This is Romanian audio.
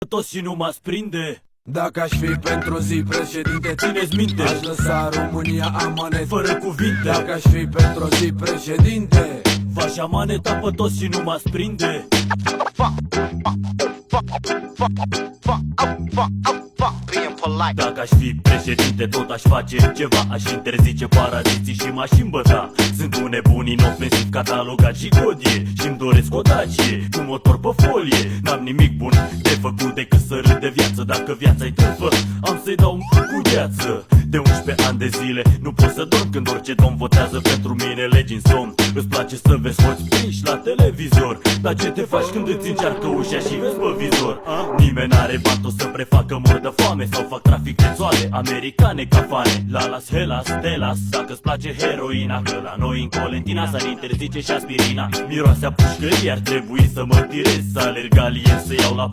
Toți și nu m-ați prinde. Dacă aș fi pentru o zi președinte, țineți minte, aș lăsa România amanet fără cuvinte. Dacă aș fi pentru o zi președinte, v-aș amaneta pe toți și nu m-ați prinde. Dacă aș fi președinte, tot aș face ceva. Aș interzice paraziții și m-aș îmbăta. Sunt un nebun inofensiv, catalogat și codie, și-mi doresc o Dacie cu motor pe folie. N-am nimic bun de făcut decât să râd de viață. Dacă viața-i târfă, am să-i dau cu gheață. De 11 ani de zile nu pot să dorm când orice domn votează pentru mine legi în somn. Îți place să vezi hoți prinși la televizor, dar ce te faci când îți încearcă ușa și vezi pe vizor? Nimeni n-are bani tot să prefacă mor de foame sau fac trafic de țoale americane ca fane. La Las Vegas, Telas, dacă-ți place heroina, că la noi în Colentina s-ar interzice și aspirina. Miroase a pușcărie, ar trebui să mă tirez, să alerg alien, să iau la